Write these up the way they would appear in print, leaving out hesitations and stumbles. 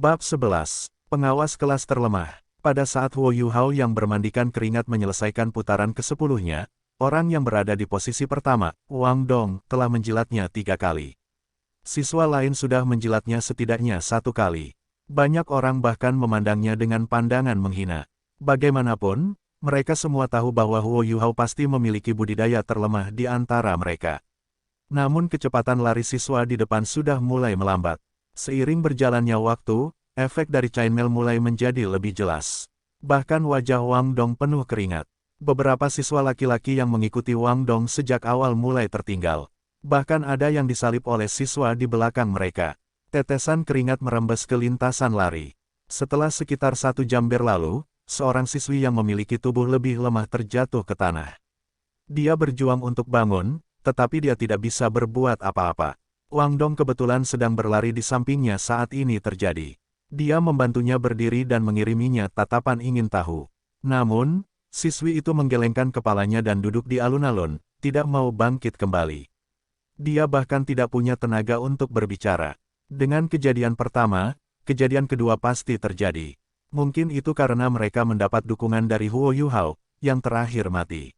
Bab 11. Pengawas kelas terlemah. Pada saat Huo Yuhao yang bermandikan keringat menyelesaikan putaran ke-10-nya, orang yang berada di posisi pertama, Wang Dong, telah menjilatnya 3 kali. Siswa lain sudah menjilatnya setidaknya 1 kali. Banyak orang bahkan memandangnya dengan pandangan menghina. Bagaimanapun, mereka semua tahu bahwa Huo Yuhao pasti memiliki budidaya terlemah di antara mereka. Namun kecepatan lari siswa di depan sudah mulai melambat. Seiring berjalannya waktu, efek dari chainmail mulai menjadi lebih jelas. Bahkan wajah Wang Dong penuh keringat. Beberapa siswa laki-laki yang mengikuti Wang Dong sejak awal mulai tertinggal. Bahkan ada yang disalip oleh siswa di belakang mereka. Tetesan keringat merembes ke lintasan lari. Setelah sekitar 1 jam berlalu, seorang siswi yang memiliki tubuh lebih lemah terjatuh ke tanah. Dia berjuang untuk bangun, tetapi dia tidak bisa berbuat apa-apa. Wang Dong kebetulan sedang berlari di sampingnya saat ini terjadi. Dia membantunya berdiri dan mengiriminya tatapan ingin tahu. Namun, siswi itu menggelengkan kepalanya dan duduk di alun-alun, tidak mau bangkit kembali. Dia bahkan tidak punya tenaga untuk berbicara. Dengan kejadian pertama, kejadian kedua pasti terjadi. Mungkin itu karena mereka mendapat dukungan dari Huo Yuhao, yang terakhir mati.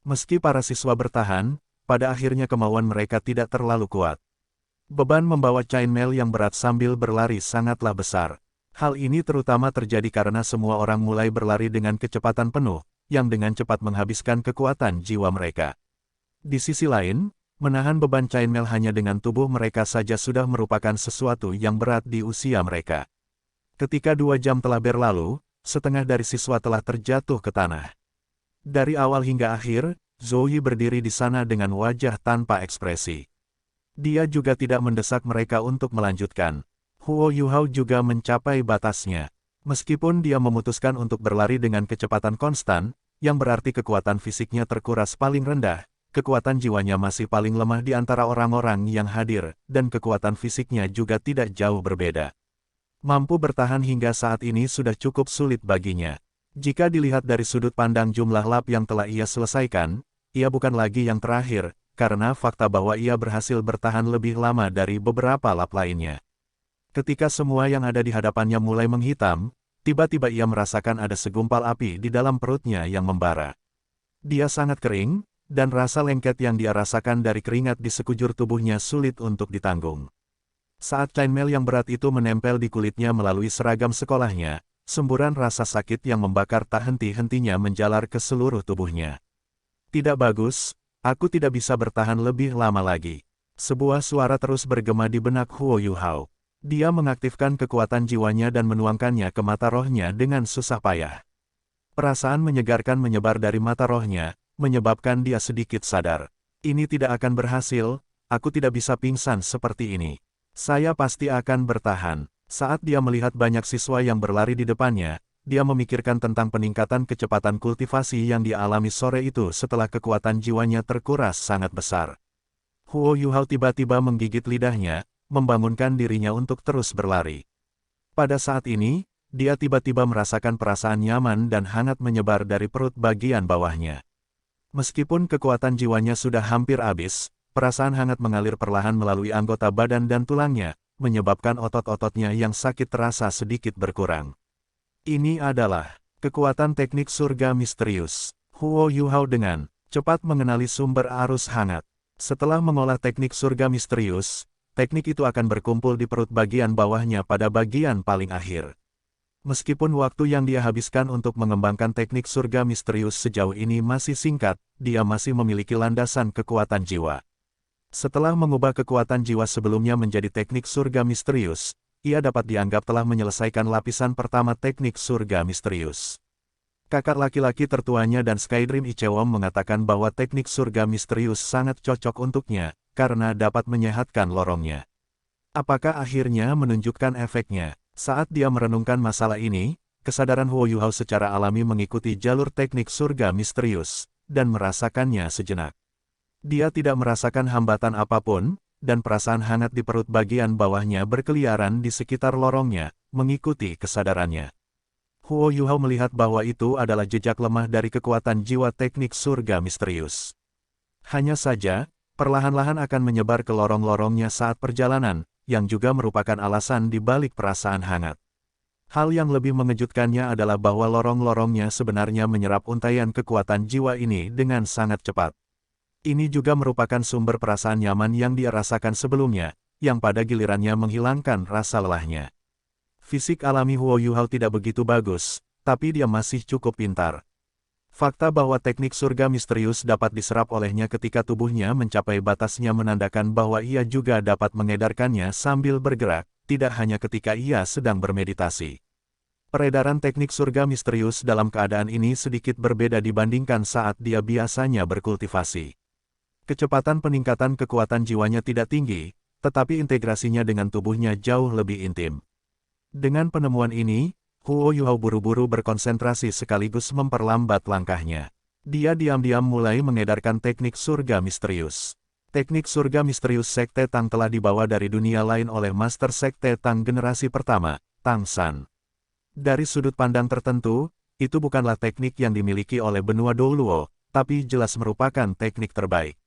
Meski para siswa bertahan, pada akhirnya kemauan mereka tidak terlalu kuat. Beban membawa chainmail yang berat sambil berlari sangatlah besar. Hal ini terutama terjadi karena semua orang mulai berlari dengan kecepatan penuh, yang dengan cepat menghabiskan kekuatan jiwa mereka. Di sisi lain, menahan beban chainmail hanya dengan tubuh mereka saja sudah merupakan sesuatu yang berat di usia mereka. Ketika 2 jam telah berlalu, setengah dari siswa telah terjatuh ke tanah. Dari awal hingga akhir, Zhou Yi berdiri di sana dengan wajah tanpa ekspresi. Dia juga tidak mendesak mereka untuk melanjutkan. Huo Yuhao juga mencapai batasnya. Meskipun dia memutuskan untuk berlari dengan kecepatan konstan, yang berarti kekuatan fisiknya terkuras paling rendah, kekuatan jiwanya masih paling lemah di antara orang-orang yang hadir, dan kekuatan fisiknya juga tidak jauh berbeda. Mampu bertahan hingga saat ini sudah cukup sulit baginya. Jika dilihat dari sudut pandang jumlah lap yang telah ia selesaikan, ia bukan lagi yang terakhir, karena fakta bahwa ia berhasil bertahan lebih lama dari beberapa lap lainnya. Ketika semua yang ada di hadapannya mulai menghitam, tiba-tiba ia merasakan ada segumpal api di dalam perutnya yang membara. Dia sangat kering, dan rasa lengket yang dia rasakan dari keringat di sekujur tubuhnya sulit untuk ditanggung. Saat chainmail yang berat itu menempel di kulitnya melalui seragam sekolahnya, semburan rasa sakit yang membakar tak henti-hentinya menjalar ke seluruh tubuhnya. Tidak bagus. Aku tidak bisa bertahan lebih lama lagi. Sebuah suara terus bergema di benak Huo Yuhao. Dia mengaktifkan kekuatan jiwanya dan menuangkannya ke mata rohnya dengan susah payah. Perasaan menyegarkan menyebar dari mata rohnya, menyebabkan dia sedikit sadar. Ini tidak akan berhasil, aku tidak bisa pingsan seperti ini. Saya pasti akan bertahan. Saat dia melihat banyak siswa yang berlari di depannya, dia memikirkan tentang peningkatan kecepatan kultivasi yang dia alami sore itu setelah kekuatan jiwanya terkuras sangat besar. Huo Yuhao tiba-tiba menggigit lidahnya, membangunkan dirinya untuk terus berlari. Pada saat ini, dia tiba-tiba merasakan perasaan nyaman dan hangat menyebar dari perut bagian bawahnya. Meskipun kekuatan jiwanya sudah hampir habis, perasaan hangat mengalir perlahan melalui anggota badan dan tulangnya, menyebabkan otot-ototnya yang sakit terasa sedikit berkurang. Ini adalah kekuatan teknik surga misterius. Huo Yuhao dengan cepat mengenali sumber arus hangat. Setelah mengolah teknik surga misterius, teknik itu akan berkumpul di perut bagian bawahnya pada bagian paling akhir. Meskipun waktu yang dia habiskan untuk mengembangkan teknik surga misterius sejauh ini masih singkat, dia masih memiliki landasan kekuatan jiwa. Setelah mengubah kekuatan jiwa sebelumnya menjadi teknik surga misterius, ia dapat dianggap telah menyelesaikan lapisan pertama teknik surga misterius. Kakak laki-laki tertuanya dan Skydream Ichewon mengatakan bahwa teknik surga misterius sangat cocok untuknya, karena dapat menyehatkan lorongnya. Apakah akhirnya menunjukkan efeknya? Saat dia merenungkan masalah ini, kesadaran Huo Yuhao secara alami mengikuti jalur teknik surga misterius, dan merasakannya sejenak. Dia tidak merasakan hambatan apapun, dan perasaan hangat di perut bagian bawahnya berkeliaran di sekitar lorongnya, mengikuti kesadarannya. Huo Yuhao melihat bahwa itu adalah jejak lemah dari kekuatan jiwa teknik surga misterius. Hanya saja, perlahan-lahan akan menyebar ke lorong-lorongnya saat perjalanan, yang juga merupakan alasan di balik perasaan hangat. Hal yang lebih mengejutkannya adalah bahwa lorong-lorongnya sebenarnya menyerap untaian kekuatan jiwa ini dengan sangat cepat. Ini juga merupakan sumber perasaan nyaman yang dia rasakan sebelumnya, yang pada gilirannya menghilangkan rasa lelahnya. Fisik alami Huo Yuhao tidak begitu bagus, tapi dia masih cukup pintar. Fakta bahwa teknik surga misterius dapat diserap olehnya ketika tubuhnya mencapai batasnya menandakan bahwa ia juga dapat mengedarkannya sambil bergerak, tidak hanya ketika ia sedang bermeditasi. Peredaran teknik surga misterius dalam keadaan ini sedikit berbeda dibandingkan saat dia biasanya berkultivasi. Kecepatan peningkatan kekuatan jiwanya tidak tinggi, tetapi integrasinya dengan tubuhnya jauh lebih intim. Dengan penemuan ini, Huo Yuhao buru-buru berkonsentrasi sekaligus memperlambat langkahnya. Dia diam-diam mulai mengedarkan teknik surga misterius. Teknik surga misterius Sekte Tang telah dibawa dari dunia lain oleh Master Sekte Tang generasi pertama, Tang San. Dari sudut pandang tertentu, itu bukanlah teknik yang dimiliki oleh benua Douluo, tapi jelas merupakan teknik terbaik.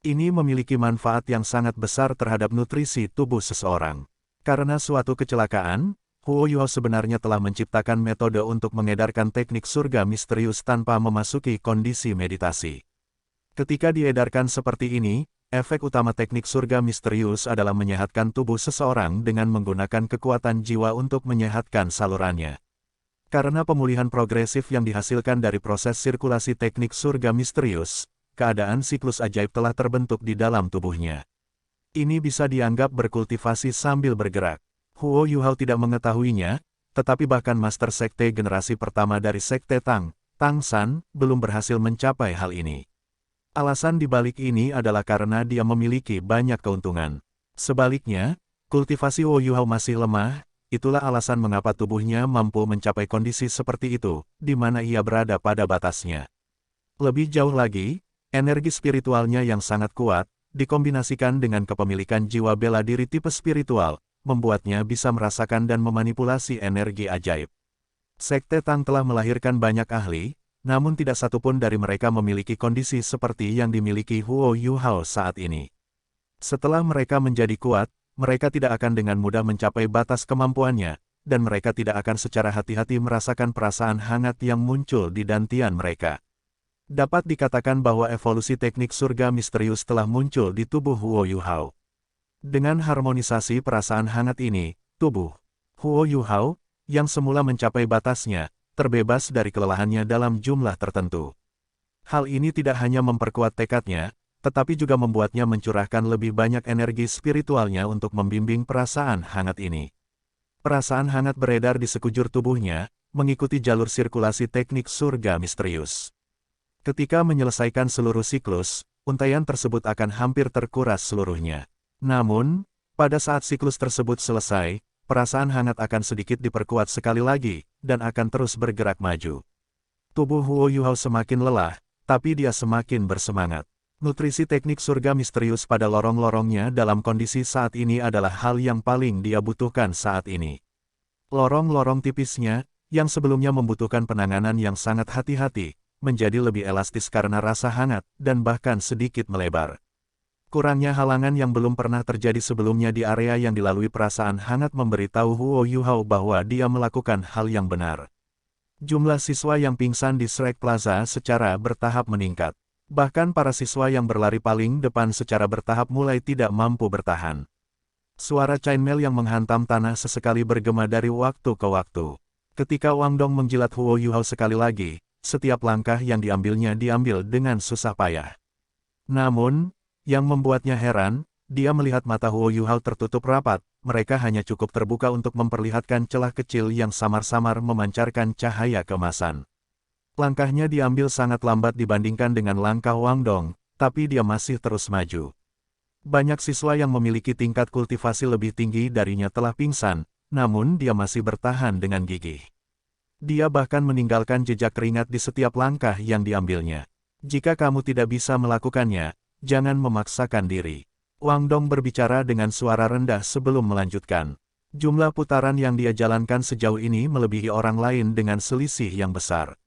Ini memiliki manfaat yang sangat besar terhadap nutrisi tubuh seseorang. Karena suatu kecelakaan, Huo Yuhao sebenarnya telah menciptakan metode untuk mengedarkan teknik surga misterius tanpa memasuki kondisi meditasi. Ketika diedarkan seperti ini, efek utama teknik surga misterius adalah menyehatkan tubuh seseorang dengan menggunakan kekuatan jiwa untuk menyehatkan salurannya. Karena pemulihan progresif yang dihasilkan dari proses sirkulasi teknik surga misterius, keadaan siklus ajaib telah terbentuk di dalam tubuhnya. Ini bisa dianggap berkultivasi sambil bergerak. Huo Yuhao tidak mengetahuinya, tetapi bahkan Master Sekte generasi pertama dari Sekte Tang, Tang San, belum berhasil mencapai hal ini. Alasan dibalik ini adalah karena dia memiliki banyak keuntungan. Sebaliknya, kultivasi Huo Yuhao masih lemah, itulah alasan mengapa tubuhnya mampu mencapai kondisi seperti itu, di mana ia berada pada batasnya. Lebih jauh lagi, energi spiritualnya yang sangat kuat, dikombinasikan dengan kepemilikan jiwa bela diri tipe spiritual, membuatnya bisa merasakan dan memanipulasi energi ajaib. Sekte Tang telah melahirkan banyak ahli, namun tidak satupun dari mereka memiliki kondisi seperti yang dimiliki Huo Yuhao saat ini. Setelah mereka menjadi kuat, mereka tidak akan dengan mudah mencapai batas kemampuannya, dan mereka tidak akan secara hati-hati merasakan perasaan hangat yang muncul di dantian mereka. Dapat dikatakan bahwa evolusi teknik surga misterius telah muncul di tubuh Huo Yuhao. Dengan harmonisasi perasaan hangat ini, tubuh Huo Yuhao, yang semula mencapai batasnya, terbebas dari kelelahannya dalam jumlah tertentu. Hal ini tidak hanya memperkuat tekadnya, tetapi juga membuatnya mencurahkan lebih banyak energi spiritualnya untuk membimbing perasaan hangat ini. Perasaan hangat beredar di sekujur tubuhnya, mengikuti jalur sirkulasi teknik surga misterius. Ketika menyelesaikan seluruh siklus, untaian tersebut akan hampir terkuras seluruhnya. Namun, pada saat siklus tersebut selesai, perasaan hangat akan sedikit diperkuat sekali lagi, dan akan terus bergerak maju. Tubuh Huo Yuhao semakin lelah, tapi dia semakin bersemangat. Nutrisi teknik surga misterius pada lorong-lorongnya dalam kondisi saat ini adalah hal yang paling dia butuhkan saat ini. Lorong-lorong tipisnya, yang sebelumnya membutuhkan penanganan yang sangat hati-hati, menjadi lebih elastis karena rasa hangat, dan bahkan sedikit melebar. Kurangnya halangan yang belum pernah terjadi sebelumnya di area yang dilalui perasaan hangat memberitahu Huo Yuhao bahwa dia melakukan hal yang benar. Jumlah siswa yang pingsan di Shrek Plaza secara bertahap meningkat. Bahkan para siswa yang berlari paling depan secara bertahap mulai tidak mampu bertahan. Suara chainmail yang menghantam tanah sesekali bergema dari waktu ke waktu. Ketika Wang Dong menjilat Huo Yuhao sekali lagi, setiap langkah yang diambilnya diambil dengan susah payah. Namun, yang membuatnya heran, dia melihat mata Huo Yuhao tertutup rapat, mereka hanya cukup terbuka untuk memperlihatkan celah kecil yang samar-samar memancarkan cahaya kemasan. Langkahnya diambil sangat lambat dibandingkan dengan langkah Wang Dong, tapi dia masih terus maju. Banyak siswa yang memiliki tingkat kultivasi lebih tinggi darinya telah pingsan, namun dia masih bertahan dengan gigih. Dia bahkan meninggalkan jejak keringat di setiap langkah yang diambilnya. Jika kamu tidak bisa melakukannya, jangan memaksakan diri. Wang Dong berbicara dengan suara rendah sebelum melanjutkan. Jumlah putaran yang dia jalankan sejauh ini melebihi orang lain dengan selisih yang besar.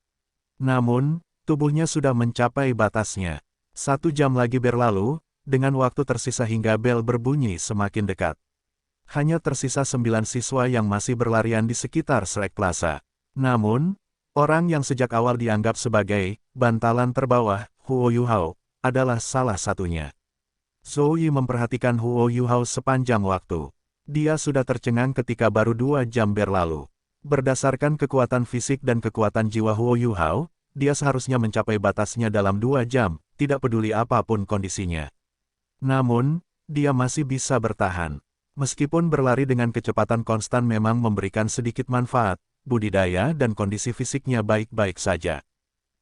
Namun, tubuhnya sudah mencapai batasnya. 1 jam lagi berlalu, dengan waktu tersisa hingga bel berbunyi semakin dekat. Hanya tersisa 9 siswa yang masih berlarian di sekitar Shrek Plaza. Namun, orang yang sejak awal dianggap sebagai bantalan terbawah, Huo Yuhao, adalah salah satunya. Zhou Yi memperhatikan Huo Yuhao sepanjang waktu. Dia sudah tercengang ketika baru 2 jam berlalu. Berdasarkan kekuatan fisik dan kekuatan jiwa Huo Yuhao, dia seharusnya mencapai batasnya dalam 2 jam, tidak peduli apapun kondisinya. Namun, dia masih bisa bertahan. Meskipun berlari dengan kecepatan konstan memang memberikan sedikit manfaat, budidaya dan kondisi fisiknya baik-baik saja.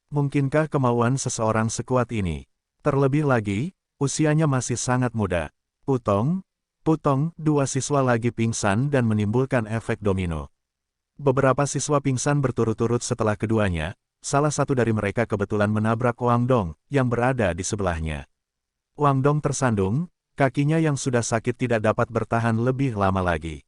Mungkinkah kemauan seseorang sekuat ini? Terlebih lagi, usianya masih sangat muda. Putong, 2 siswa lagi pingsan dan menimbulkan efek domino. Beberapa siswa pingsan berturut-turut setelah keduanya, salah satu dari mereka kebetulan menabrak Wang Dong, yang berada di sebelahnya. Wang Dong tersandung, kakinya yang sudah sakit tidak dapat bertahan lebih lama lagi.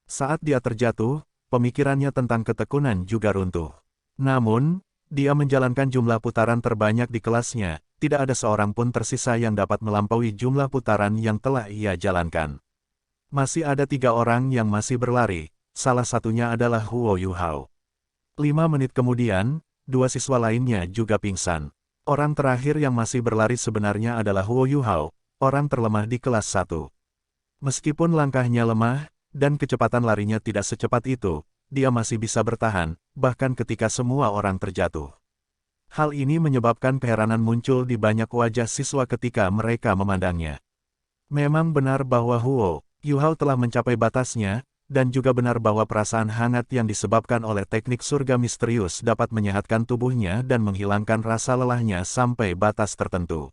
Saat dia terjatuh, pemikirannya tentang ketekunan juga runtuh. Namun, dia menjalankan jumlah putaran terbanyak di kelasnya, tidak ada seorang pun tersisa yang dapat melampaui jumlah putaran yang telah ia jalankan. Masih ada 3 orang yang masih berlari, salah satunya adalah Huo Yuhao. 5 menit kemudian, 2 siswa lainnya juga pingsan. Orang terakhir yang masih berlari sebenarnya adalah Huo Yuhao, orang terlemah di kelas 1. Meskipun langkahnya lemah, dan kecepatan larinya tidak secepat itu, dia masih bisa bertahan, bahkan ketika semua orang terjatuh. Hal ini menyebabkan keheranan muncul di banyak wajah siswa ketika mereka memandangnya. Memang benar bahwa Huo Yuhao telah mencapai batasnya, dan juga benar bahwa perasaan hangat yang disebabkan oleh teknik surga misterius dapat menyehatkan tubuhnya dan menghilangkan rasa lelahnya sampai batas tertentu.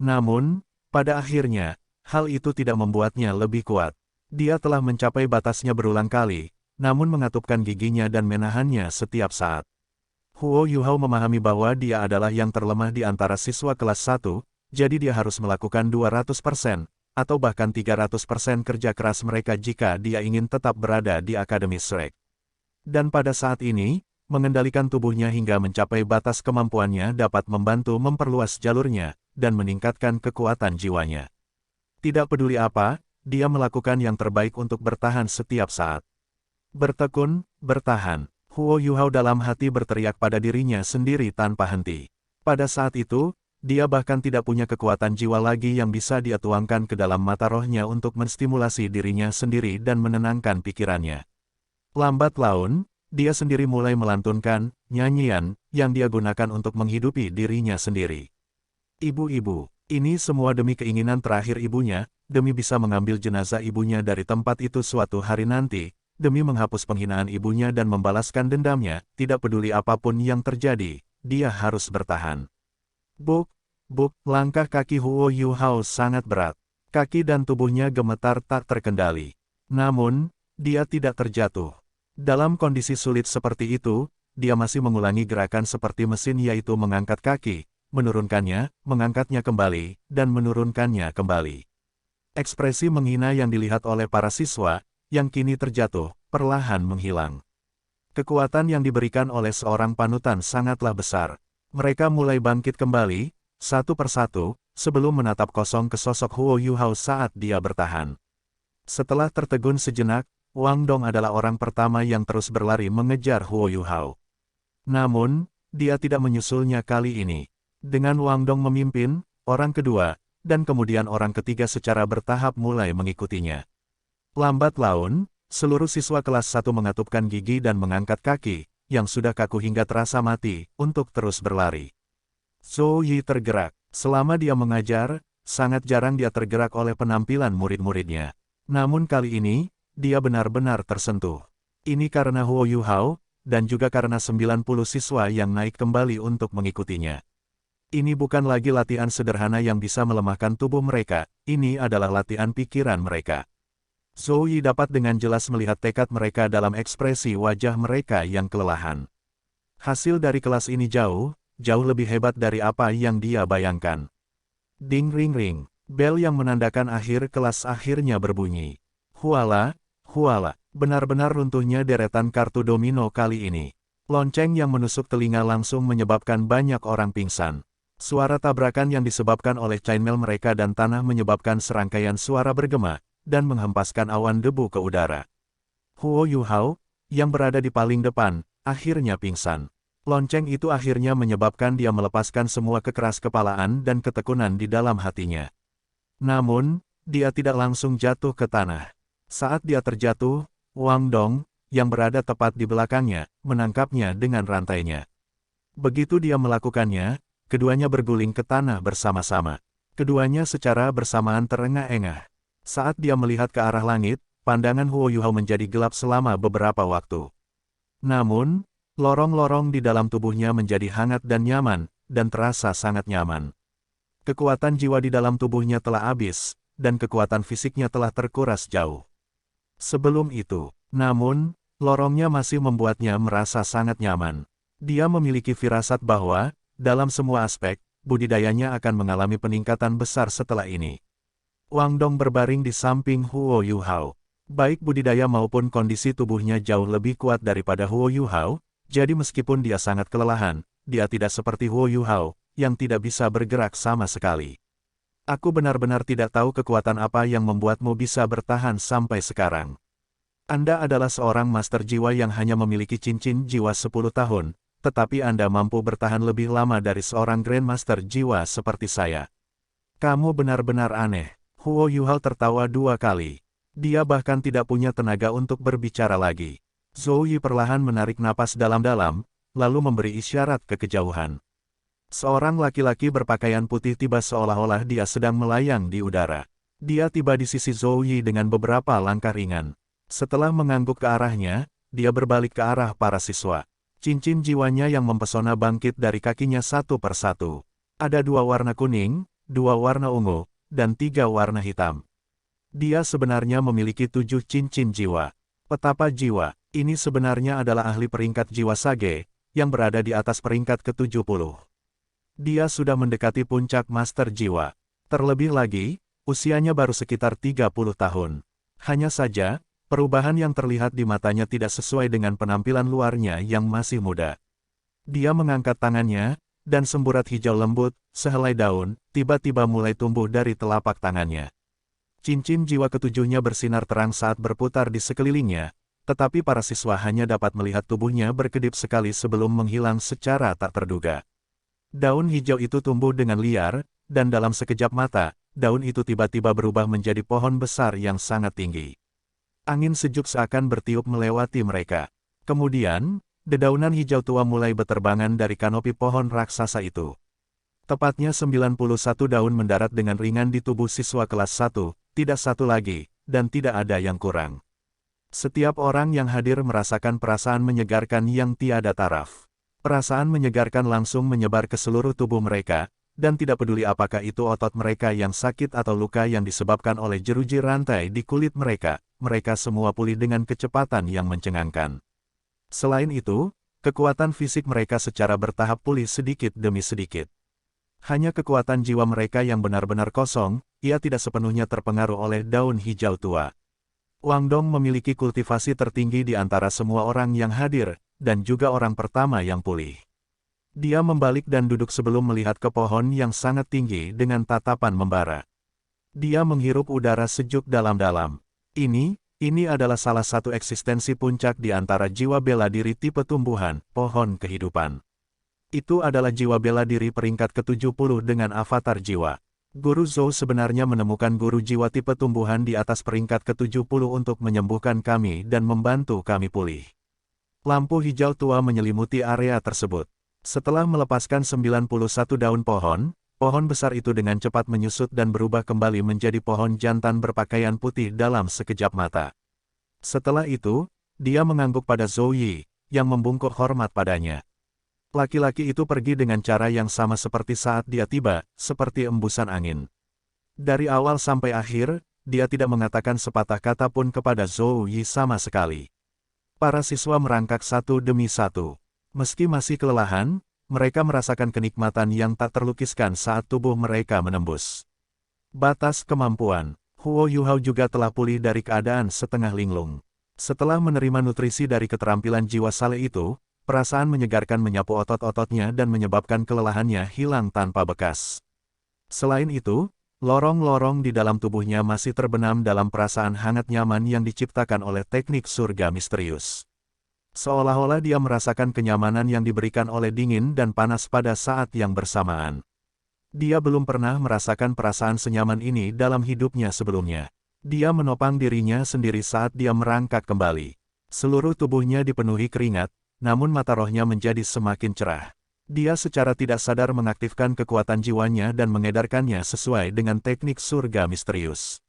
Namun, pada akhirnya, hal itu tidak membuatnya lebih kuat. Dia telah mencapai batasnya berulang kali, namun mengatupkan giginya dan menahannya setiap saat. Huo Yuhao memahami bahwa dia adalah yang terlemah di antara siswa kelas 1, jadi dia harus melakukan 200%, atau bahkan 300% kerja keras mereka jika dia ingin tetap berada di Akademi Shrek. Dan pada saat ini, mengendalikan tubuhnya hingga mencapai batas kemampuannya dapat membantu memperluas jalurnya, dan meningkatkan kekuatan jiwanya. Tidak peduli apa, dia melakukan yang terbaik untuk bertahan setiap saat. Bertekun, bertahan. Huo Yuhao dalam hati berteriak pada dirinya sendiri tanpa henti. Pada saat itu, dia bahkan tidak punya kekuatan jiwa lagi yang bisa dia tuangkan ke dalam mata rohnya untuk menstimulasi dirinya sendiri dan menenangkan pikirannya. Lambat laun, dia sendiri mulai melantunkan nyanyian yang dia gunakan untuk menghidupi dirinya sendiri. Ibu-ibu, ini semua demi keinginan terakhir ibunya, demi bisa mengambil jenazah ibunya dari tempat itu suatu hari nanti, demi menghapus penghinaan ibunya dan membalaskan dendamnya, tidak peduli apapun yang terjadi, dia harus bertahan. Buk, langkah kaki Huo Yuhao sangat berat. Kaki dan tubuhnya gemetar tak terkendali. Namun, dia tidak terjatuh. Dalam kondisi sulit seperti itu, dia masih mengulangi gerakan seperti mesin yaitu mengangkat kaki, menurunkannya, mengangkatnya kembali, dan menurunkannya kembali. Ekspresi menghina yang dilihat oleh para siswa, yang kini terjatuh, perlahan menghilang. Kekuatan yang diberikan oleh seorang panutan sangatlah besar. Mereka mulai bangkit kembali, satu persatu, sebelum menatap kosong ke sosok Huo Yuhao saat dia bertahan. Setelah tertegun sejenak, Wang Dong adalah orang pertama yang terus berlari mengejar Huo Yuhao. Namun, dia tidak menyusulnya kali ini. Dengan Wang Dong memimpin, orang kedua, dan kemudian orang ketiga secara bertahap mulai mengikutinya. Lambat laun, seluruh siswa kelas 1 mengatupkan gigi dan mengangkat kaki, yang sudah kaku hingga terasa mati, untuk terus berlari. Zhou Yi tergerak. Selama dia mengajar, sangat jarang dia tergerak oleh penampilan murid-muridnya. Namun kali ini, dia benar-benar tersentuh. Ini karena Huo Yuhao, dan juga karena 90 siswa yang naik kembali untuk mengikutinya. Ini bukan lagi latihan sederhana yang bisa melemahkan tubuh mereka, ini adalah latihan pikiran mereka. Zhou Yi dapat dengan jelas melihat tekad mereka dalam ekspresi wajah mereka yang kelelahan. Hasil dari kelas ini jauh lebih hebat dari apa yang dia bayangkan. Ding ring ring, bel yang menandakan akhir kelas akhirnya berbunyi. Huala, benar-benar runtuhnya deretan kartu domino kali ini. Lonceng yang menusuk telinga langsung menyebabkan banyak orang pingsan. Suara tabrakan yang disebabkan oleh chainmail mereka dan tanah menyebabkan serangkaian suara bergema, dan menghempaskan awan debu ke udara. Huo Yuhao, yang berada di paling depan, akhirnya pingsan. Lonceng itu akhirnya menyebabkan dia melepaskan semua kekeras-kepalaan dan ketekunan di dalam hatinya. Namun, dia tidak langsung jatuh ke tanah. Saat dia terjatuh, Wang Dong, yang berada tepat di belakangnya, menangkapnya dengan rantainya. Begitu dia melakukannya, keduanya berguling ke tanah bersama-sama. Keduanya secara bersamaan terengah-engah. Saat dia melihat ke arah langit, pandangan Huo Yuhao menjadi gelap selama beberapa waktu. Namun, lorong-lorong di dalam tubuhnya menjadi hangat dan nyaman, dan terasa sangat nyaman. Kekuatan jiwa di dalam tubuhnya telah habis, dan kekuatan fisiknya telah terkuras jauh. Sebelum itu, namun, lorongnya masih membuatnya merasa sangat nyaman. Dia memiliki firasat bahwa, dalam semua aspek, budidayanya akan mengalami peningkatan besar setelah ini. Wang Dong berbaring di samping Huo Yuhao. Baik budidaya maupun kondisi tubuhnya jauh lebih kuat daripada Huo Yuhao, jadi meskipun dia sangat kelelahan, dia tidak seperti Huo Yuhao, yang tidak bisa bergerak sama sekali. Aku benar-benar tidak tahu kekuatan apa yang membuatmu bisa bertahan sampai sekarang. Anda adalah seorang master jiwa yang hanya memiliki cincin jiwa 10 tahun, tetapi Anda mampu bertahan lebih lama dari seorang Grandmaster jiwa seperti saya. Kamu benar-benar aneh. Huo Yuhao tertawa 2 kali. Dia bahkan tidak punya tenaga untuk berbicara lagi. Zhou Yi perlahan menarik napas dalam-dalam, lalu memberi isyarat ke kejauhan. Seorang laki-laki berpakaian putih tiba seolah-olah dia sedang melayang di udara. Dia tiba di sisi Zhou Yi dengan beberapa langkah ringan. Setelah mengangguk ke arahnya, dia berbalik ke arah para siswa. Cincin jiwanya yang mempesona bangkit dari kakinya satu persatu. Ada 2 warna kuning, 2 warna ungu, dan 3 warna hitam. Dia sebenarnya memiliki 7 cincin jiwa. Petapa jiwa, ini sebenarnya adalah ahli peringkat jiwa Sage, yang berada di atas peringkat ke-70. Dia sudah mendekati puncak master jiwa. Terlebih lagi, usianya baru sekitar 30 tahun. Hanya saja, perubahan yang terlihat di matanya tidak sesuai dengan penampilan luarnya yang masih muda. Dia mengangkat tangannya, dan semburat hijau lembut, sehelai daun, tiba-tiba mulai tumbuh dari telapak tangannya. Cincin jiwa ketujuhnya bersinar terang saat berputar di sekelilingnya, tetapi para siswa hanya dapat melihat tubuhnya berkedip sekali sebelum menghilang secara tak terduga. Daun hijau itu tumbuh dengan liar, dan dalam sekejap mata, daun itu tiba-tiba berubah menjadi pohon besar yang sangat tinggi. Angin sejuk seakan bertiup melewati mereka. Kemudian, dedaunan hijau tua mulai berterbangan dari kanopi pohon raksasa itu. Tepatnya 91 daun mendarat dengan ringan di tubuh siswa kelas 1, tidak satu lagi, dan tidak ada yang kurang. Setiap orang yang hadir merasakan perasaan menyegarkan yang tiada taraf. Perasaan menyegarkan langsung menyebar ke seluruh tubuh mereka, dan tidak peduli apakah itu otot mereka yang sakit atau luka yang disebabkan oleh jeruji rantai di kulit mereka, mereka semua pulih dengan kecepatan yang mencengangkan. Selain itu, kekuatan fisik mereka secara bertahap pulih sedikit demi sedikit. Hanya kekuatan jiwa mereka yang benar-benar kosong, ia tidak sepenuhnya terpengaruh oleh daun hijau tua. Wang Dong memiliki kultivasi tertinggi di antara semua orang yang hadir, dan juga orang pertama yang pulih. Dia membalik dan duduk sebelum melihat ke pohon yang sangat tinggi dengan tatapan membara. Dia menghirup udara sejuk dalam-dalam. Ini adalah salah satu eksistensi puncak di antara jiwa bela diri tipe tumbuhan, pohon kehidupan. Itu adalah jiwa bela diri peringkat ke-70 dengan avatar jiwa. Guru Zhou sebenarnya menemukan guru jiwa tipe tumbuhan di atas peringkat ke-70 untuk menyembuhkan kami dan membantu kami pulih. Lampu hijau tua menyelimuti area tersebut. Setelah melepaskan 91 daun pohon, pohon besar itu dengan cepat menyusut dan berubah kembali menjadi pohon jantan berpakaian putih dalam sekejap mata. Setelah itu, dia mengangguk pada Zhou Yi, yang membungkuk hormat padanya. Laki-laki itu pergi dengan cara yang sama seperti saat dia tiba, seperti embusan angin. Dari awal sampai akhir, dia tidak mengatakan sepatah kata pun kepada Zhou Yi sama sekali. Para siswa merangkak satu demi satu. Meski masih kelelahan, mereka merasakan kenikmatan yang tak terlukiskan saat tubuh mereka menembus batas kemampuan. Huo Yuhao juga telah pulih dari keadaan setengah linglung. Setelah menerima nutrisi dari keterampilan jiwa Saleh itu, perasaan menyegarkan menyapu otot-ototnya dan menyebabkan kelelahannya hilang tanpa bekas. Selain itu, Lorong-lorong di dalam tubuhnya masih terbenam dalam perasaan hangat nyaman yang diciptakan oleh teknik surga misterius. Seolah-olah dia merasakan kenyamanan yang diberikan oleh dingin dan panas pada saat yang bersamaan. Dia belum pernah merasakan perasaan senyaman ini dalam hidupnya sebelumnya. Dia menopang dirinya sendiri saat dia merangkak kembali. Seluruh tubuhnya dipenuhi keringat, namun mata rohnya menjadi semakin cerah. Dia secara tidak sadar mengaktifkan kekuatan jiwanya dan mengedarkannya sesuai dengan teknik surga misterius.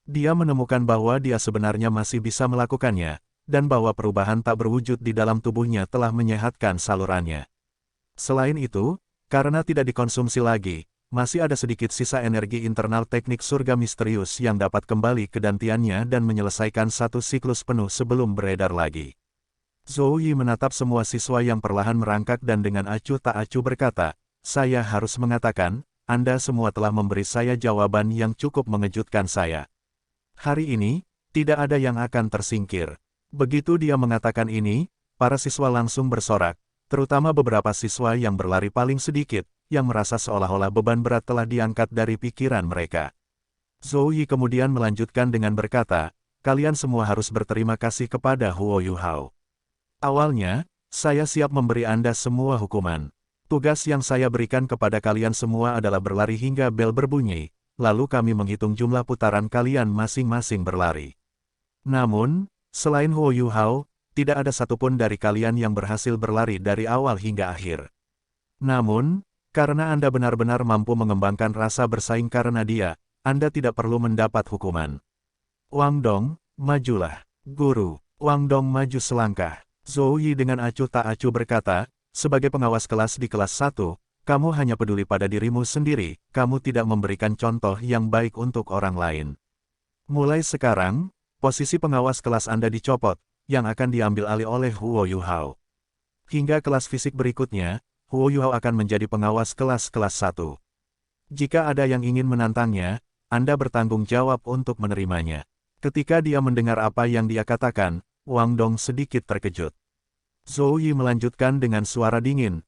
Dia menemukan bahwa dia sebenarnya masih bisa melakukannya, dan bahwa perubahan tak berwujud di dalam tubuhnya telah menyehatkan salurannya. Selain itu, karena tidak dikonsumsi lagi, masih ada sedikit sisa energi internal teknik surga misterius yang dapat kembali ke dantiannya dan menyelesaikan satu siklus penuh sebelum beredar lagi. Zhou Yi menatap semua siswa yang perlahan merangkak dan dengan acuh tak acuh berkata, "Saya harus mengatakan, Anda semua telah memberi saya jawaban yang cukup mengejutkan saya. Hari ini, tidak ada yang akan tersingkir." Begitu dia mengatakan ini, para siswa langsung bersorak, terutama beberapa siswa yang berlari paling sedikit, yang merasa seolah-olah beban berat telah diangkat dari pikiran mereka. Zhou Yi kemudian melanjutkan dengan berkata, "Kalian semua harus berterima kasih kepada Huo Yuhao. Awalnya, saya siap memberi Anda semua hukuman. Tugas yang saya berikan kepada kalian semua adalah berlari hingga bel berbunyi, lalu kami menghitung jumlah putaran kalian masing-masing berlari. Namun, selain Huo Yuhao, tidak ada satupun dari kalian yang berhasil berlari dari awal hingga akhir. Namun, karena Anda benar-benar mampu mengembangkan rasa bersaing karena dia, Anda tidak perlu mendapat hukuman. Wang Dong, majulah." "Guru." Wang Dong maju selangkah. Zhou Yi dengan acuh tak acuh berkata, "Sebagai pengawas kelas di kelas 1, kamu hanya peduli pada dirimu sendiri, kamu tidak memberikan contoh yang baik untuk orang lain. Mulai sekarang, posisi pengawas kelas Anda dicopot, yang akan diambil alih oleh Huo Yuhao. Hingga kelas fisik berikutnya, Huo Yuhao akan menjadi pengawas kelas 1. Jika ada yang ingin menantangnya, Anda bertanggung jawab untuk menerimanya." Ketika dia mendengar apa yang dia katakan, Wang Dong sedikit terkejut. Zhou Yi melanjutkan dengan suara dingin,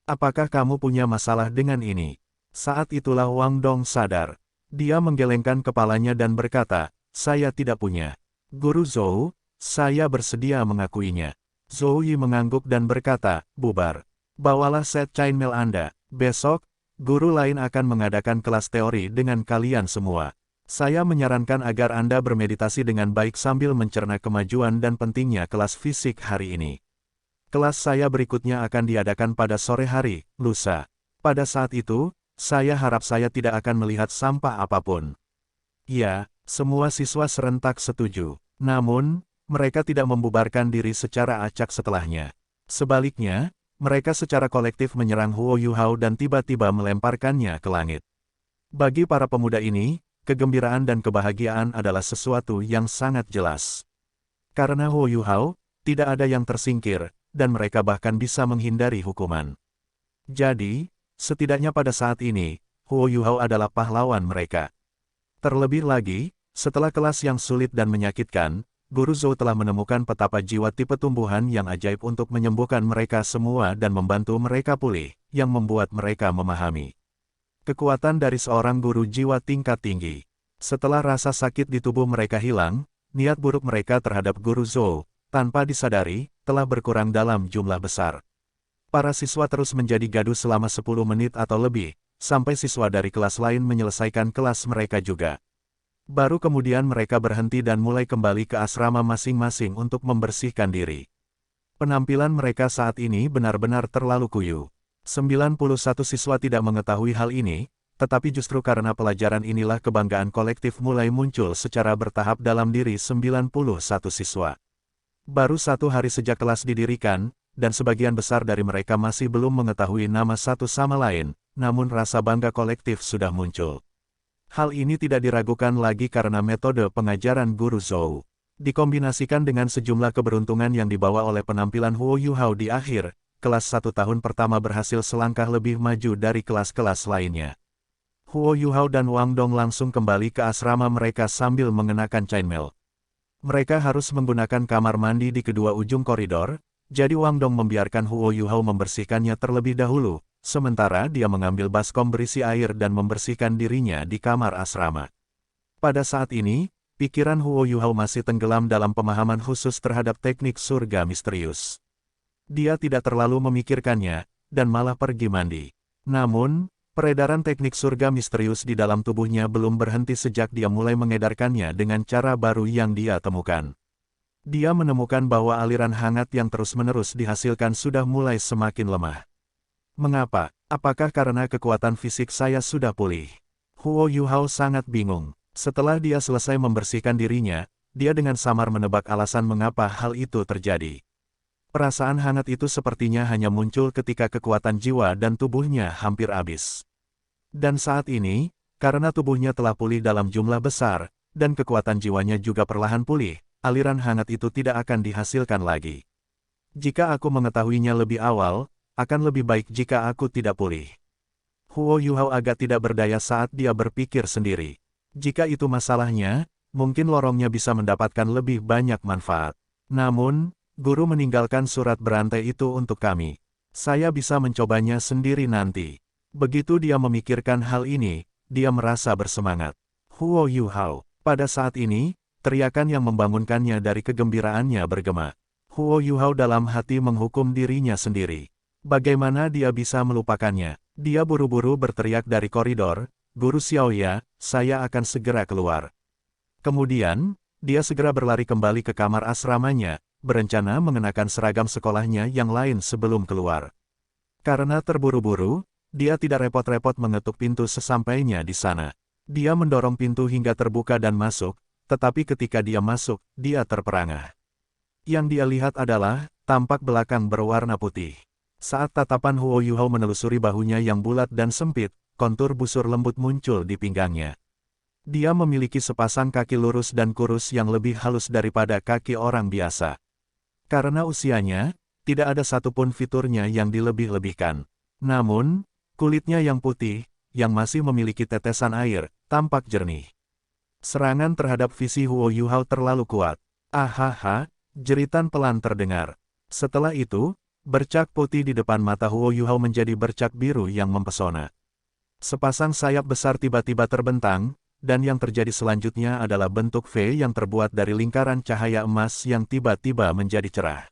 Apakah kamu punya masalah dengan ini?" Saat itulah Wang Dong sadar. Dia menggelengkan kepalanya dan berkata, "Saya tidak punya. Guru Zhou, saya bersedia mengakuinya." Zhou Yi mengangguk dan berkata, "Bubar. Bawalah set chainmail Anda. Besok, guru lain akan mengadakan kelas teori dengan kalian semua. Saya menyarankan agar Anda bermeditasi dengan baik sambil mencerna kemajuan dan pentingnya kelas fisik hari ini. Kelas saya berikutnya akan diadakan pada sore hari, lusa. Pada saat itu, saya harap saya tidak akan melihat sampah apapun." Ya, semua siswa serentak setuju. Namun, mereka tidak membubarkan diri secara acak setelahnya. Sebaliknya, mereka secara kolektif menyerang Huo Yuhao dan tiba-tiba melemparkannya ke langit. Bagi para pemuda ini, kegembiraan dan kebahagiaan adalah sesuatu yang sangat jelas. Karena Huo Yuhao, tidak ada yang tersingkir, dan mereka bahkan bisa menghindari hukuman. Jadi, setidaknya pada saat ini, Huo Yuhao adalah pahlawan mereka. Terlebih lagi, setelah kelas yang sulit dan menyakitkan, Guru Zhou telah menemukan petapa jiwa tipe tumbuhan yang ajaib untuk menyembuhkan mereka semua dan membantu mereka pulih, yang membuat mereka memahami kekuatan dari seorang guru jiwa tingkat tinggi. Setelah rasa sakit di tubuh mereka hilang, niat buruk mereka terhadap Guru Zhou, tanpa disadari, telah berkurang dalam jumlah besar. Para siswa terus menjadi gaduh selama 10 menit atau lebih, sampai siswa dari kelas lain menyelesaikan kelas mereka juga. Baru kemudian mereka berhenti dan mulai kembali ke asrama masing-masing untuk membersihkan diri. Penampilan mereka saat ini benar-benar terlalu kuyu. 91 siswa tidak mengetahui hal ini, tetapi justru karena pelajaran inilah kebanggaan kolektif mulai muncul secara bertahap dalam diri 91 siswa. Baru 1 hari sejak kelas didirikan, dan sebagian besar dari mereka masih belum mengetahui nama satu sama lain, namun rasa bangga kolektif sudah muncul. Hal ini tidak diragukan lagi karena metode pengajaran Guru Zhou dikombinasikan dengan sejumlah keberuntungan yang dibawa oleh penampilan Huo Yuhao di akhir. Kelas 1 tahun pertama berhasil selangkah lebih maju dari kelas-kelas lainnya. Huo Yuhao dan Wang Dong langsung kembali ke asrama mereka sambil mengenakan chainmail. Mereka harus menggunakan kamar mandi di kedua ujung koridor, jadi Wang Dong membiarkan Huo Yuhao membersihkannya terlebih dahulu, sementara dia mengambil baskom berisi air dan membersihkan dirinya di kamar asrama. Pada saat ini, pikiran Huo Yuhao masih tenggelam dalam pemahaman khusus terhadap teknik surga misterius. Dia tidak terlalu memikirkannya, dan malah pergi mandi. Namun, peredaran teknik surga misterius di dalam tubuhnya belum berhenti sejak dia mulai mengedarkannya dengan cara baru yang dia temukan. Dia menemukan bahwa aliran hangat yang terus-menerus dihasilkan sudah mulai semakin lemah. Mengapa? Apakah karena kekuatan fisik saya sudah pulih? Huo Yuhao sangat bingung. Setelah dia selesai membersihkan dirinya, dia dengan samar menebak alasan mengapa hal itu terjadi. Perasaan hangat itu sepertinya hanya muncul ketika kekuatan jiwa dan tubuhnya hampir habis. Dan saat ini, karena tubuhnya telah pulih dalam jumlah besar, dan kekuatan jiwanya juga perlahan pulih, aliran hangat itu tidak akan dihasilkan lagi. Jika aku mengetahuinya lebih awal, akan lebih baik jika aku tidak pulih. Huo Yuhao agak tidak berdaya saat dia berpikir sendiri. Jika itu masalahnya, mungkin lorongnya bisa mendapatkan lebih banyak manfaat. Namun, guru meninggalkan surat berantai itu untuk kami. Saya bisa mencobanya sendiri nanti. Begitu dia memikirkan hal ini, dia merasa bersemangat. Huo Yuhao. Pada saat ini, teriakan yang membangunkannya dari kegembiraannya bergema. Huo Yuhao dalam hati menghukum dirinya sendiri. Bagaimana dia bisa melupakannya? Dia buru-buru berteriak dari koridor, "Guru Xiaoya, saya akan segera keluar." Kemudian, dia segera berlari kembali ke kamar asramanya, berencana mengenakan seragam sekolahnya yang lain sebelum keluar. Karena terburu-buru, dia tidak repot-repot mengetuk pintu sesampainya di sana. Dia mendorong pintu hingga terbuka dan masuk, tetapi ketika dia masuk, dia terperangah. Yang dia lihat adalah tampak belakang berwarna putih. Saat tatapan Huo Yuhao menelusuri bahunya yang bulat dan sempit, kontur busur lembut muncul di pinggangnya. Dia memiliki sepasang kaki lurus dan kurus yang lebih halus daripada kaki orang biasa. Karena usianya, tidak ada satupun fiturnya yang dilebih-lebihkan. Namun, kulitnya yang putih, yang masih memiliki tetesan air, tampak jernih. Serangan terhadap visi Huo Yuhao terlalu kuat. Ahaha, jeritan pelan terdengar. Setelah itu, bercak putih di depan mata Huo Yuhao menjadi bercak biru yang mempesona. Sepasang sayap besar tiba-tiba terbentang, dan yang terjadi selanjutnya adalah bentuk V yang terbuat dari lingkaran cahaya emas yang tiba-tiba menjadi cerah.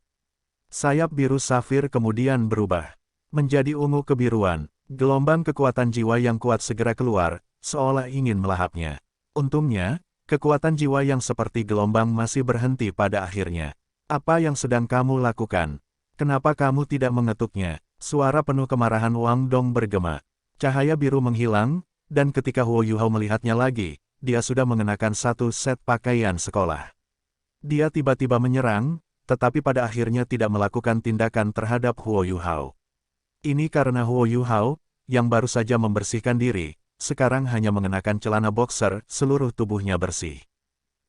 Sayap biru safir kemudian berubah menjadi ungu kebiruan. Gelombang kekuatan jiwa yang kuat segera keluar, seolah ingin melahapnya. Untungnya, kekuatan jiwa yang seperti gelombang masih berhenti pada akhirnya. "Apa yang sedang kamu lakukan? Kenapa kamu tidak mengetuknya?" Suara penuh kemarahan Wang Dong bergema. Cahaya biru menghilang, dan ketika Huo Yuhao melihatnya lagi, dia sudah mengenakan satu set pakaian sekolah. Dia tiba-tiba menyerang, tetapi pada akhirnya tidak melakukan tindakan terhadap Huo Yuhao. Ini karena Huo Yuhao, yang baru saja membersihkan diri, sekarang hanya mengenakan celana boxer, seluruh tubuhnya bersih.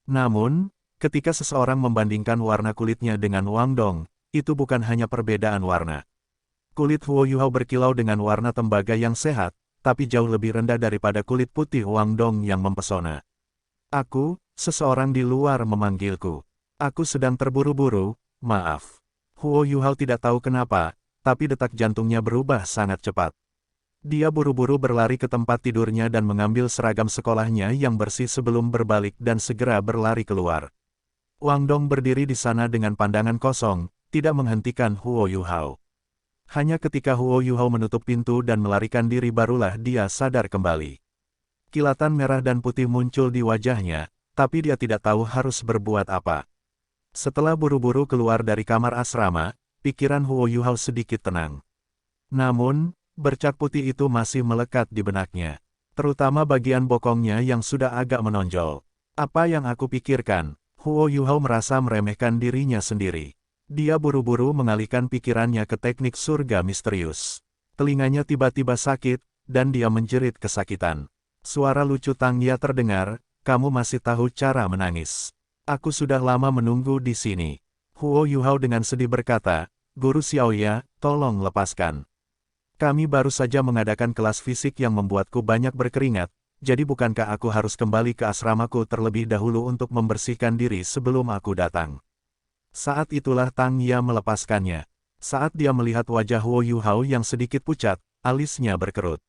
Namun, ketika seseorang membandingkan warna kulitnya dengan Wang Dong, itu bukan hanya perbedaan warna. Kulit Huo Yuhao berkilau dengan warna tembaga yang sehat, tapi jauh lebih rendah daripada kulit putih Wang Dong yang mempesona. "Aku, seseorang di luar memanggilku. Aku sedang terburu-buru, maaf." Huo Yuhao tidak tahu kenapa, tapi detak jantungnya berubah sangat cepat. Dia buru-buru berlari ke tempat tidurnya dan mengambil seragam sekolahnya yang bersih sebelum berbalik dan segera berlari keluar. Wang Dong berdiri di sana dengan pandangan kosong, tidak menghentikan Huo Yuhao. Hanya ketika Huo Yuhao menutup pintu dan melarikan diri barulah dia sadar kembali. Kilatan merah dan putih muncul di wajahnya, tapi dia tidak tahu harus berbuat apa. Setelah buru-buru keluar dari kamar asrama, pikiran Huo Yuhao sedikit tenang. Namun, bercak putih itu masih melekat di benaknya. Terutama bagian bokongnya yang sudah agak menonjol. "Apa yang aku pikirkan?" Huo Yuhao merasa meremehkan dirinya sendiri. Dia buru-buru mengalihkan pikirannya ke teknik surga misterius. Telinganya tiba-tiba sakit, dan dia menjerit kesakitan. Suara lucu Tang Ya terdengar, "Kamu masih tahu cara menangis. Aku sudah lama menunggu di sini." Huo Yuhao dengan sedih berkata, "Guru Xiaoya, tolong lepaskan. Kami baru saja mengadakan kelas fisik yang membuatku banyak berkeringat, jadi bukankah aku harus kembali ke asramaku terlebih dahulu untuk membersihkan diri sebelum aku datang?" Saat itulah Tang Ya melepaskannya. Saat dia melihat wajah Huo Yuhao yang sedikit pucat, alisnya berkerut.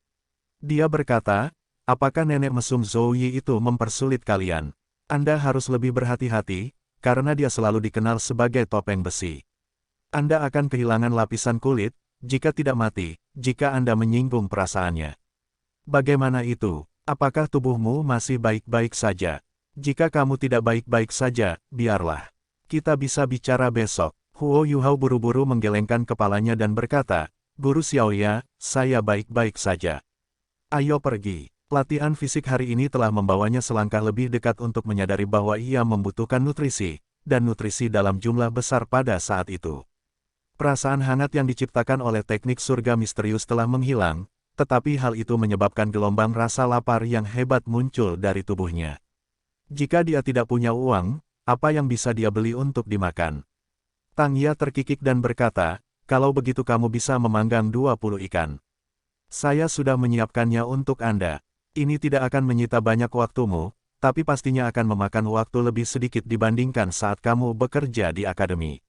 Dia berkata, apakah nenek mesum Zhou Yi itu mempersulit kalian? Anda harus lebih berhati-hati, karena dia selalu dikenal sebagai topeng besi. Anda akan kehilangan lapisan kulit, jika tidak mati, jika Anda menyinggung perasaannya. Bagaimana itu? Apakah tubuhmu masih baik-baik saja? Jika kamu tidak baik-baik saja, biarlah. Kita bisa bicara besok. Huo Yuhao buru-buru menggelengkan kepalanya dan berkata, Guru Xiaoya, saya baik-baik saja. Ayo pergi. Latihan fisik hari ini telah membawanya selangkah lebih dekat untuk menyadari bahwa ia membutuhkan nutrisi, dan nutrisi dalam jumlah besar pada saat itu. Perasaan hangat yang diciptakan oleh teknik surga misterius telah menghilang, tetapi hal itu menyebabkan gelombang rasa lapar yang hebat muncul dari tubuhnya. Jika dia tidak punya uang, apa yang bisa dia beli untuk dimakan? Tang Ya terkikik dan berkata, kalau begitu kamu bisa memanggang 20 ikan. Saya sudah menyiapkannya untuk Anda. Ini tidak akan menyita banyak waktumu, tapi pastinya akan memakan waktu lebih sedikit dibandingkan saat kamu bekerja di akademi.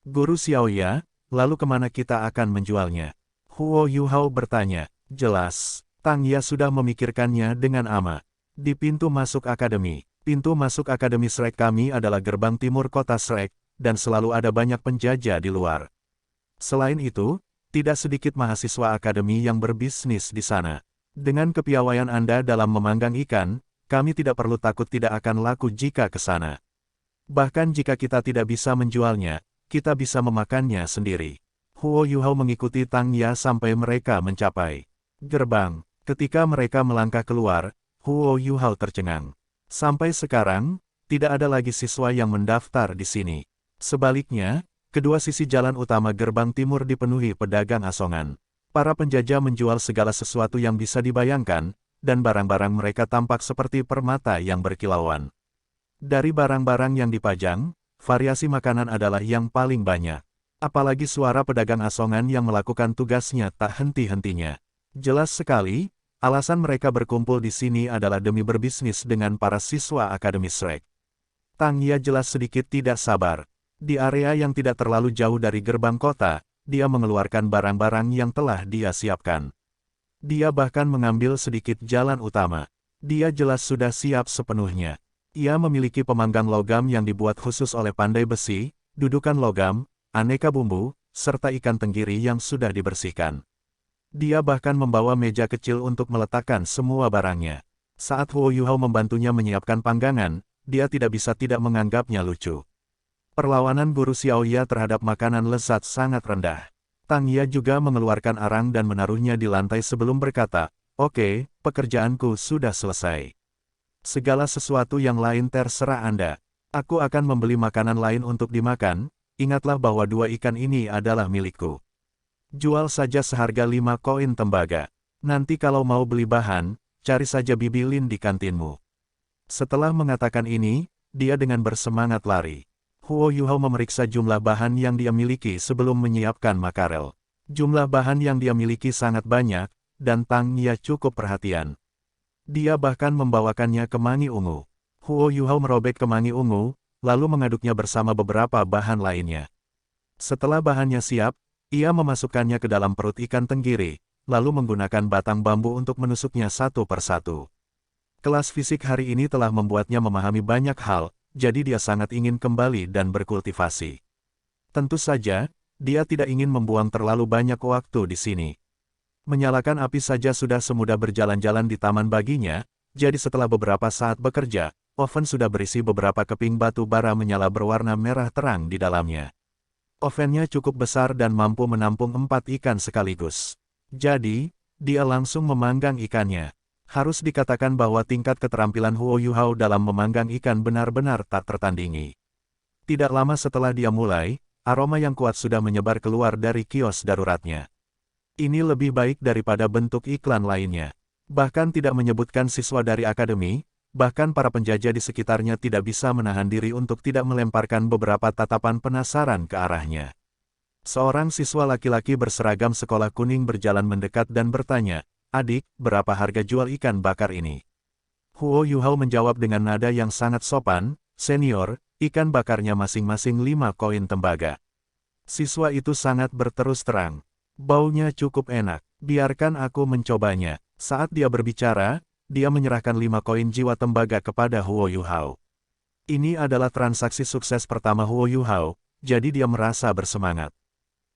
Guru Xiaoya, lalu kemana kita akan menjualnya? Huo Yuhao bertanya. Jelas, Tang Ya sudah memikirkannya dengan amat. Di pintu masuk akademi. Pintu masuk akademi Shrek kami adalah gerbang timur kota Shrek, dan selalu ada banyak penjajah di luar. Selain itu, tidak sedikit mahasiswa akademi yang berbisnis di sana. Dengan kepiawaian Anda dalam memanggang ikan, kami tidak perlu takut tidak akan laku jika ke sana. Bahkan jika kita tidak bisa menjualnya, kita bisa memakannya sendiri. Huo Yuhao mengikuti Tang Ya sampai mereka mencapai gerbang. Ketika mereka melangkah keluar, Huo Yuhao tercengang. Sampai sekarang, tidak ada lagi siswa yang mendaftar di sini. Sebaliknya, kedua sisi jalan utama gerbang timur dipenuhi pedagang asongan. Para penjajah menjual segala sesuatu yang bisa dibayangkan, dan barang-barang mereka tampak seperti permata yang berkilauan. Dari barang-barang yang dipajang, variasi makanan adalah yang paling banyak. Apalagi suara pedagang asongan yang melakukan tugasnya tak henti-hentinya. Jelas sekali, alasan mereka berkumpul di sini adalah demi berbisnis dengan para siswa Akademi Shrek. Tang Ya jelas sedikit tidak sabar. Di area yang tidak terlalu jauh dari gerbang kota, dia mengeluarkan barang-barang yang telah dia siapkan. Dia bahkan mengambil sedikit jalan utama. Dia jelas sudah siap sepenuhnya. Ia memiliki pemanggang logam yang dibuat khusus oleh pandai besi, dudukan logam, aneka bumbu, serta ikan tenggiri yang sudah dibersihkan. Dia bahkan membawa meja kecil untuk meletakkan semua barangnya. Saat Huo Yuhao membantunya menyiapkan panggangan, dia tidak bisa tidak menganggapnya lucu. Perlawanan Guru Xiaoya terhadap makanan lezat sangat rendah. Tang Ya juga mengeluarkan arang dan menaruhnya di lantai sebelum berkata, "Oke, pekerjaanku sudah selesai. Segala sesuatu yang lain terserah Anda. Aku akan membeli makanan lain untuk dimakan, ingatlah bahwa 2 ikan ini adalah milikku. Jual saja seharga 5 koin tembaga. Nanti kalau mau beli bahan, cari saja Bibi Lin di kantinmu." Setelah mengatakan ini, dia dengan bersemangat lari. Huo Yuhao memeriksa jumlah bahan yang dia miliki sebelum menyiapkan makarel. Jumlah bahan yang dia miliki sangat banyak, dan Tang Ya cukup perhatian. Dia bahkan membawakannya ke mangi ungu. Huo Yuhao merobek ke mangi ungu, lalu mengaduknya bersama beberapa bahan lainnya. Setelah bahannya siap, ia memasukkannya ke dalam perut ikan tenggiri, lalu menggunakan batang bambu untuk menusuknya satu persatu. Kelas fisik hari ini telah membuatnya memahami banyak hal, jadi dia sangat ingin kembali dan berkultivasi. Tentu saja, dia tidak ingin membuang terlalu banyak waktu di sini. Menyalakan api saja sudah semudah berjalan-jalan di taman baginya, jadi setelah beberapa saat bekerja, oven sudah berisi beberapa keping batu bara menyala berwarna merah terang di dalamnya. Ovennya cukup besar dan mampu menampung 4 ikan sekaligus. Jadi, dia langsung memanggang ikannya. Harus dikatakan bahwa tingkat keterampilan Huo Yuhao dalam memanggang ikan benar-benar tak tertandingi. Tidak lama setelah dia mulai, aroma yang kuat sudah menyebar keluar dari kios daruratnya. Ini lebih baik daripada bentuk iklan lainnya. Bahkan tidak menyebutkan siswa dari akademi, bahkan para penjajah di sekitarnya tidak bisa menahan diri untuk tidak melemparkan beberapa tatapan penasaran ke arahnya. Seorang siswa laki-laki berseragam sekolah kuning berjalan mendekat dan bertanya, "Adik, berapa harga jual ikan bakar ini?" Huo Yuhao menjawab dengan nada yang sangat sopan, "Senior, ikan bakarnya masing-masing 5 koin tembaga." Siswa itu sangat berterus terang. Baunya cukup enak. Biarkan aku mencobanya. Saat dia berbicara, dia menyerahkan 5 koin jiwa tembaga kepada Huo Yuhao. Ini adalah transaksi sukses pertama Huo Yuhao, jadi dia merasa bersemangat.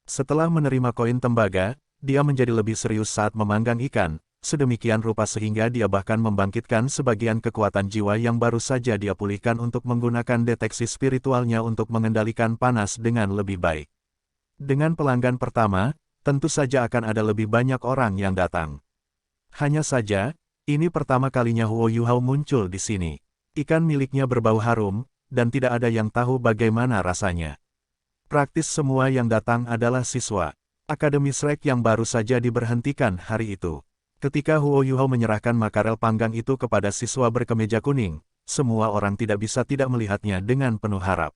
Setelah menerima koin tembaga, dia menjadi lebih serius saat memanggang ikan, sedemikian rupa sehingga dia bahkan membangkitkan sebagian kekuatan jiwa yang baru saja dia pulihkan untuk menggunakan deteksi spiritualnya untuk mengendalikan panas dengan lebih baik. Dengan pelanggan pertama, tentu saja akan ada lebih banyak orang yang datang. Hanya saja, ini pertama kalinya Huo Yuhao muncul di sini. Ikan miliknya berbau harum, dan tidak ada yang tahu bagaimana rasanya. Praktis semua yang datang adalah siswa Akademi Shrek yang baru saja diberhentikan hari itu. Ketika Huo Yuhao menyerahkan makarel panggang itu kepada siswa berkemeja kuning, semua orang tidak bisa tidak melihatnya dengan penuh harap.